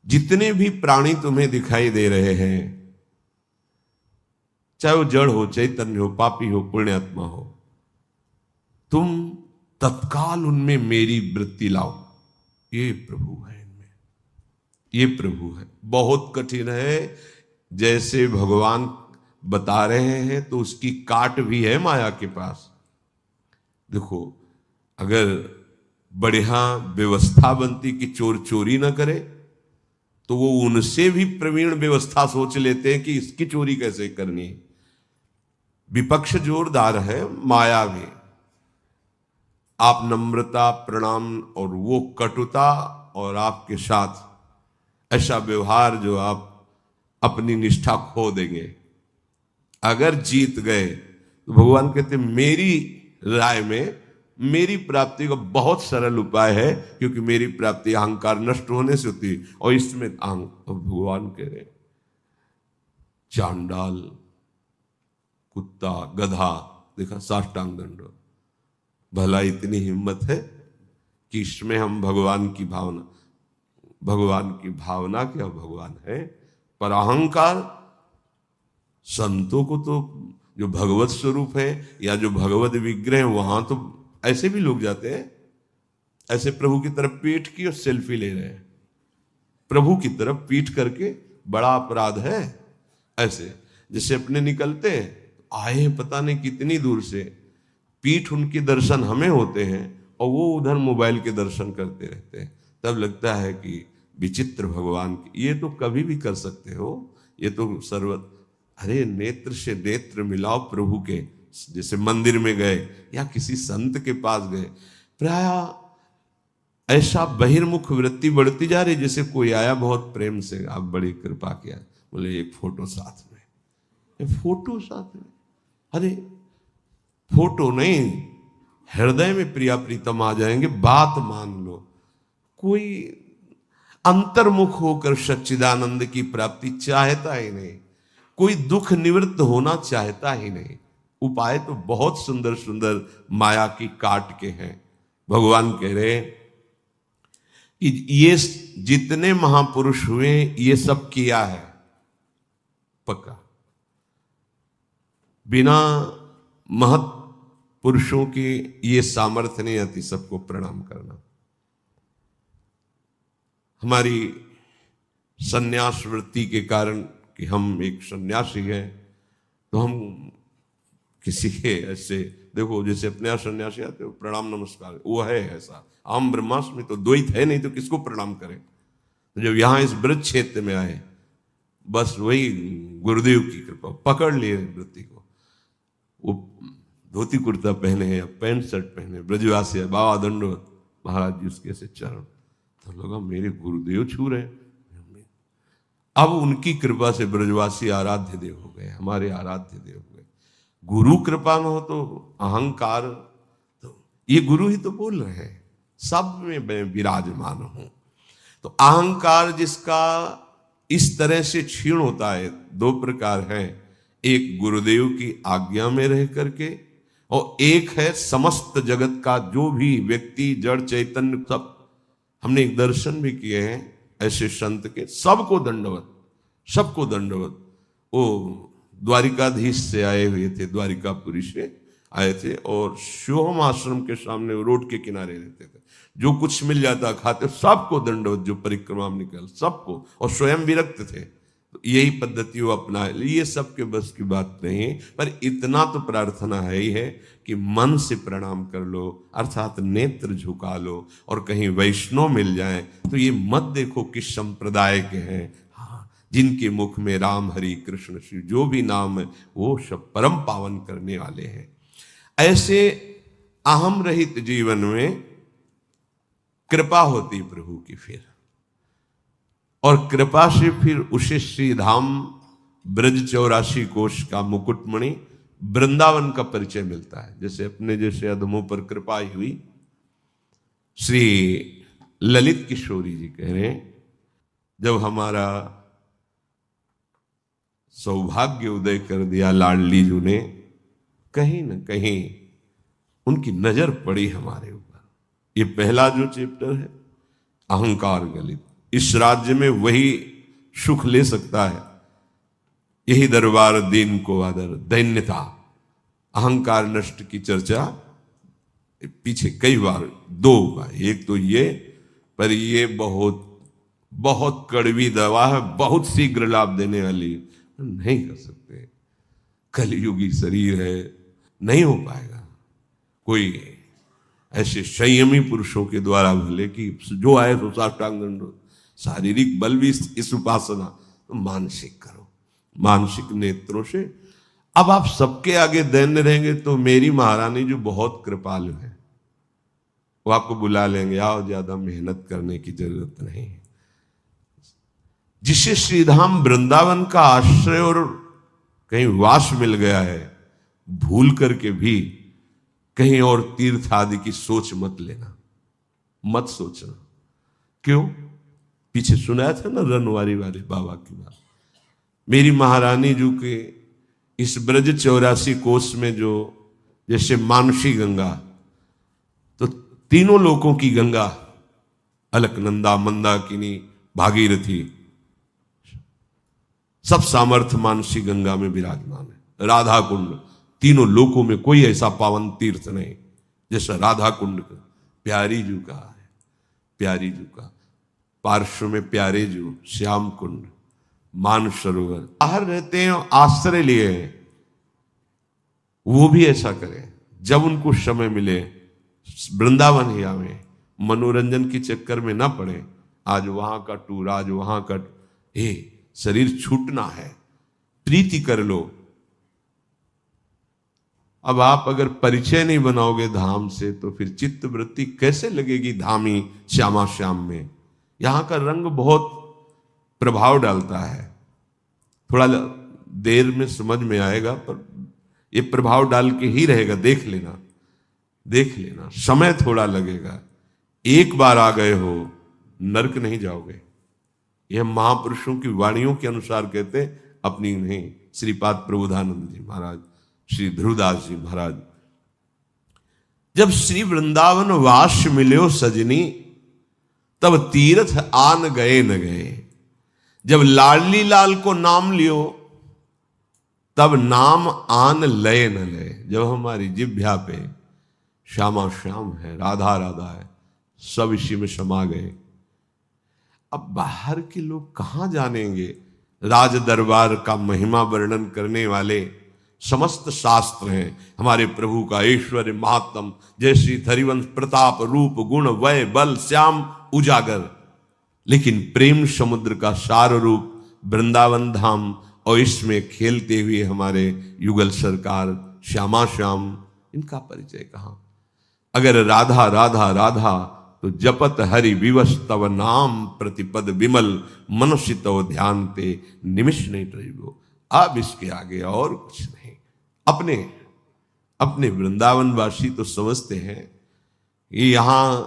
जितने भी प्राणी तुम्हें दिखाई दे रहे हैं, चाहे वो जड़ हो, चैतन्य हो, पापी हो, पुण्यात्मा हो, तुम तत्काल उनमें मेरी वृत्ति लाओ। ये प्रभु है इनमें, ये प्रभु है। बहुत कठिन है, जैसे भगवान बता रहे हैं तो उसकी काट भी है माया के पास। देखो, अगर बढ़िया व्यवस्था बनती कि चोर चोरी ना करे, तो वो उनसे भी प्रवीण व्यवस्था सोच लेते हैं कि इसकी चोरी कैसे करनी है। विपक्ष जोरदार है, माया भी। आप नम्रता, प्रणाम और वो कटुता और आपके साथ ऐसा व्यवहार जो आप अपनी निष्ठा खो देंगे। अगर जीत गए तो भगवान कहते मेरी राय में मेरी प्राप्ति का बहुत सरल उपाय है, क्योंकि मेरी प्राप्ति अहंकार नष्ट होने से होती है। और इसमें भगवान कह रहे चांडाल, कुत्ता, गधा, देखा साष्टांग दंड। भला इतनी हिम्मत है कि इसमें हम भगवान की भावना क्या भगवान है, पर अहंकार। संतों को तो जो भगवत स्वरूप है या जो भगवत विग्रह है, वहां तो ऐसे भी लोग जाते हैं, ऐसे प्रभु की तरफ पीठ की और सेल्फी ले रहे हैं। प्रभु की तरफ पीठ करके बड़ा अपराध है। ऐसे जैसे अपने निकलते हैं, आए पता नहीं कितनी दूर से, पीठ उनके दर्शन हमें होते हैं और वो उधर मोबाइल के दर्शन करते रहते हैं। तब लगता है कि विचित्र भगवान की, ये तो कभी भी कर सकते हो, ये तो सर्वत। अरे नेत्र से नेत्र मिलाओ प्रभु के। जैसे मंदिर में गए या किसी संत के पास गए, प्राय ऐसा बहिर्मुख वृत्ति बढ़ती जा रही, जैसे कोई आया बहुत प्रेम से, आप बड़ी कृपा किया, बोले एक फोटो साथ में। फोटो साथ में? अरे फोटो नहीं, हृदय में प्रिया प्रीतम आ जाएंगे, बात मान लो। कोई अंतर्मुख होकर सच्चिदानंद की प्राप्ति चाहता ही नहीं, कोई दुख निवृत्त होना चाहता ही नहीं। उपाय तो बहुत सुंदर सुंदर माया की काट के हैं। भगवान कह रहे कि ये जितने महापुरुष हुए ये सब किया है पक्का। बिना महत पुरुषों की ये सामर्थ्य नहीं आती सबको प्रणाम करना। हमारी सन्यास वृत्ति के कारण कि हम एक सन्यासी हैं, तो हम किसी के ऐसे, देखो जैसे अपने यहाँ सन्यासी आते हो प्रणाम नमस्कार, वो है ऐसा। आम ब्रह्मास्मि तो द्वैत है नहीं, तो किसको प्रणाम करें। तो जब यहाँ इस ब्रज क्षेत्र में आए, बस वही गुरुदेव की कृपा, पकड़ लिए वृत्ति को। वो धोती कुर्ता पहने हैं या पैंट शर्ट पहने, ब्रजवासी है, बाबा दंडवत महाराज जी उसके ऐसे चरण, तो लगा मेरे गुरुदेव छू रहे। अब उनकी कृपा से ब्रजवासी आराध्य देव हो गए, हमारे आराध्य देव हो गए। गुरु कृपा न हो तो अहंकार, तो ये गुरु ही तो बोल रहे हैं, सब में मैं विराजमान हूं। तो अहंकार जिसका इस तरह से क्षीण होता है, दो प्रकार है, एक गुरुदेव की आज्ञा में रह करके, और एक है समस्त जगत का जो भी व्यक्ति जड़ चैतन्य सब। हमने एक दर्शन भी किए हैं ऐसे संत के, सबको दंडवत, सबको दंडवत। वो द्वारिकाधीश से आए हुए थे, द्वारिकापुरी से आए थे, और शिवम आश्रम के सामने रोड के किनारे रहते थे। जो कुछ मिल जाता खाते, सबको दंडवत, जो परिक्रमा में निकल सबको, और स्वयं विरक्त थे। तो यही पद्धति वो अपना, ये सबके बस की बात नहीं, पर इतना तो प्रार्थना है ही है कि मन से प्रणाम कर लो, अर्थात नेत्र झुका लो। और कहीं वैष्णव मिल जाए तो ये मत देखो किस संप्रदाय के हैं, हाँ, जिनके मुख में राम हरि कृष्ण शिव जो भी नाम है वो सब परम पावन करने वाले हैं। ऐसे अहम रहित जीवन में कृपा होती प्रभु की फिर, और कृपा से फिर उसे श्री धाम ब्रज 84 कोश का मुकुटमणि वृंदावन का परिचय मिलता है। जैसे अपने जैसे अधमों पर कृपा हुई। श्री ललित किशोरी जी कह रहे हैं, जब हमारा सौभाग्य उदय कर दिया लाडली जी ने, कहीं न कहीं उनकी नजर पड़ी हमारे ऊपर। ये पहला जो चैप्टर है अहंकार गलित, इस राज्य में वही सुख ले सकता है। यही दरबार दीन को आदर, दैन्यता, अहंकार नष्ट की चर्चा पीछे कई बार, दो बार। एक तो ये, पर ये बहुत बहुत कड़वी दवा है, बहुत शीघ्र लाभ देने वाली, नहीं कर सकते। कलयुगी शरीर है, नहीं हो पाएगा। कोई ऐसे संयमी पुरुषों के द्वारा भले कि जो आए तो साष्टांग दंड, शारीरिक बल भी इस उपासना, तो मानसिक करो, मानसिक नेत्रों से। अब आप सबके आगे दैन्य रहेंगे तो मेरी महारानी जो बहुत कृपालु है, वो आपको बुला लेंगे, आओ, ज्यादा मेहनत करने की जरूरत नहीं है। जिसे श्रीधाम वृंदावन का आश्रय और कहीं वास मिल गया है, भूल करके भी कहीं और तीर्थ आदि की सोच मत लेना, मत सोचना। क्यों? पीछे सुनाया था ना रनवारी वाले बाबा की बात। मेरी महारानी जो के इस ब्रज 84 कोस में जो, जैसे मानसी गंगा, तो तीनों लोकों की गंगा, अलकनंदा, मंदाकिनी, भागीरथी, सब सामर्थ्य मानसी गंगा में विराजमान है। राधा कुंड, तीनों लोकों में कोई ऐसा पावन तीर्थ नहीं जैसा राधा कुंड का, प्यारी जू का है, प्यारी जू का। पार्श्व में प्यारे जू, श्याम कुंड, मानसरोवर, बाहर रहते हैं, आश्रय लिए हैं, वो भी ऐसा करें। जब उनको समय मिले वृंदावन ही आवे, मनोरंजन के चक्कर में ना पड़े, आज वहां का टूर, आज वहां का, शरीर छूटना है, प्रीति कर लो। अब आप अगर परिचय नहीं बनाओगे धाम से, तो फिर चित्त वृत्ति कैसे लगेगी धामी श्यामा श्याम में? यहां का रंग बहुत प्रभाव डालता है, थोड़ा देर में समझ में आएगा, पर ये प्रभाव डाल के ही रहेगा। देख लेना, देख लेना, समय थोड़ा लगेगा। एक बार आ गए हो, नरक नहीं जाओगे। यह महापुरुषों की वाणियों के अनुसार कहते, अपनी नहीं। श्रीपाद प्रबोधानंद जी महाराज, श्री ध्रुवदास जी महाराज, जब श्री वृंदावन वास मिल्यो सजनी, तब तीर्थ आन गए न गए। जब लाडली लाल को नाम लियो, तब नाम आन लय न लय। जब हमारी जिभ्या पे श्यामा श्याम है, राधा राधा है, सब इसी में समा गए। अब बाहर के लोग कहां जानेंगे? राज दरबार का महिमा वर्णन करने वाले समस्त शास्त्र हैं। हमारे प्रभु का ऐश्वर्य महात्म, जैसी धरिवंश प्रताप, रूप गुण वय बल श्याम उजागर। लेकिन प्रेम समुद्र का सार रूप वृंदावन धाम, और इसमें खेलते हुए हमारे युगल सरकार श्यामा श्याम, इनका परिचय कहां? अगर राधा राधा राधा, तो जपत हरि विवश तव नाम, प्रतिपद विमल मनुष्य तव ध्यान ते, निमिष नहीं टरिबो। अब इसके आगे और कुछ नहीं। अपने वृंदावनवासी तो समझते हैं कि यहां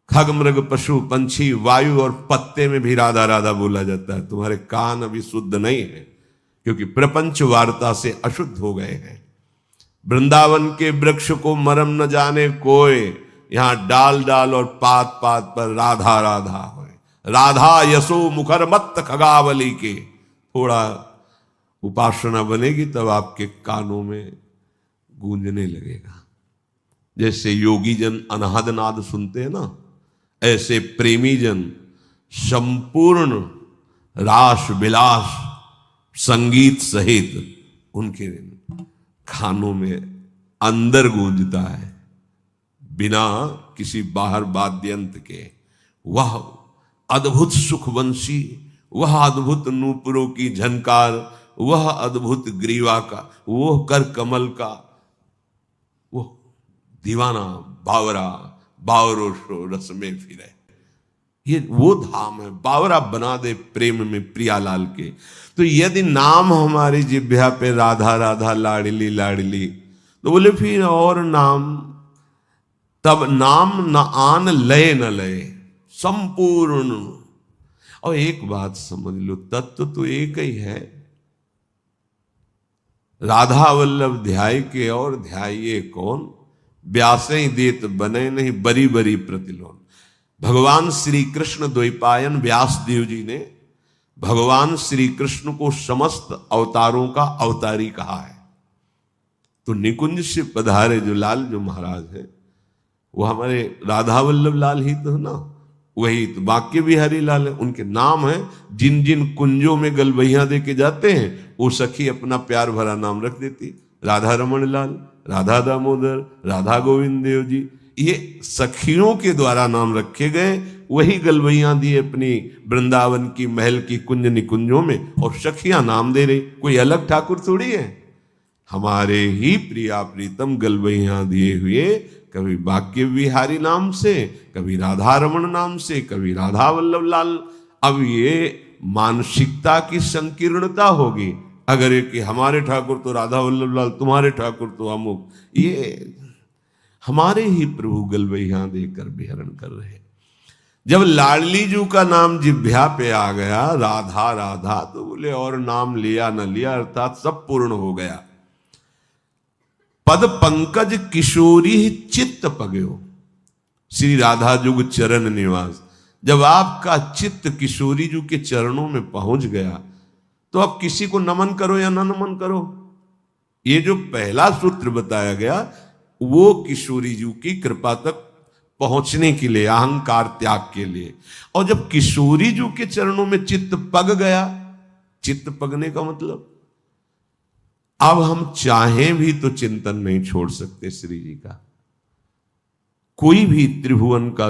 खग मृग पशु पंछी वायु और पत्ते में भी राधा राधा बोला जाता है। तुम्हारे कान अभी शुद्ध नहीं है, क्योंकि प्रपंच वार्ता से अशुद्ध हो गए हैं। वृंदावन के वृक्ष को मरम न जाने कोय, यहां डाल डाल और पात पात पर राधा राधा हो। राधा यशो मुखर मत खगावली के, थोड़ा उपासना बनेगी तब आपके कानों में गूंजने लगेगा। जैसे योगी जन अनाहद नाद सुनते हैं ना, ऐसे प्रेमी जन संपूर्ण रास विलास संगीत सहित उनके कानों में अंदर गूंजता है, बिना किसी बाहर वाद्य यंत्र के। वह अद्भुत सुखवंशी, वह अद्भुत नूपुरों की झनकार, वह अद्भुत ग्रीवा का, वो कर कमल का, वो दीवाना बावरा, बावरो शो रस में फिरे। ये वो धाम है, बावरा बना दे प्रेम में प्रियालाल के। तो यदि नाम हमारी जिह्वा पे राधा राधा लाडली लाडली, तो बोले फिर और नाम, तब नाम न आन लय न लय, संपूर्ण। और एक बात समझ लो, तत्व तो एक ही है। राधा वल्लभ ध्याय के और ध्याये कौन, व्यासे देत बने नहीं बरी बरी प्रतिलोन। भगवान श्री कृष्ण द्वैपायन व्यासदेव जी ने भगवान श्री कृष्ण को समस्त अवतारों का अवतारी कहा है। तो निकुंज से पधारे जो लाल जो महाराज है वो हमारे राधा वल्लभ लाल ही तो ना, वही तो बांके बिहारी लाल है। उनके नाम है, जिन जिन कुंजों में गलबैया दे के जाते हैं वो सखी अपना प्यार भरा नाम रख देती, राधा रमण लाल, राधा दामोदर, राधा गोविंद देव जी। ये सखियों के द्वारा नाम रखे गए, वही गलबैया दिए अपनी वृंदावन की महल की कुंज निकुंजों में, और सखियां नाम दे रही, कोई अलग ठाकुर थोड़ी है। हमारे ही प्रिया प्रीतम गलबैया दिए हुए, कभी बांके बिहारी नाम से, कभी राधा रमण नाम से, कभी राधा वल्लभ लाल। अब ये मानसिकता की संकीर्णता होगी अगर ये कि हमारे ठाकुर तो राधा वल्लभ लाल, तुम्हारे ठाकुर तो अमुक। ये हमारे ही प्रभु गलबैया देकर विहरण कर रहे। जब लाडली जू का नाम जिभ्या पे आ गया, राधा राधा, तो बोले और नाम लिया न लिया, अर्थात सब पूर्ण हो गया। पद पंकज किशोरी चित्त पगयो, श्री राधा जुग चरण निवास। जब आपका चित्त किशोरी जू के चरणों में पहुंच गया तो अब किसी को नमन करो या ना नमन करो, ये जो पहला सूत्र बताया गया वो किशोरी जी की कृपा तक पहुंचने के लिए, अहंकार त्याग के लिए। और जब किशोरी जी के चरणों में चित्त पग गया, चित्त पगने का मतलब अब हम चाहें भी तो चिंतन नहीं छोड़ सकते श्री जी का। कोई भी त्रिभुवन का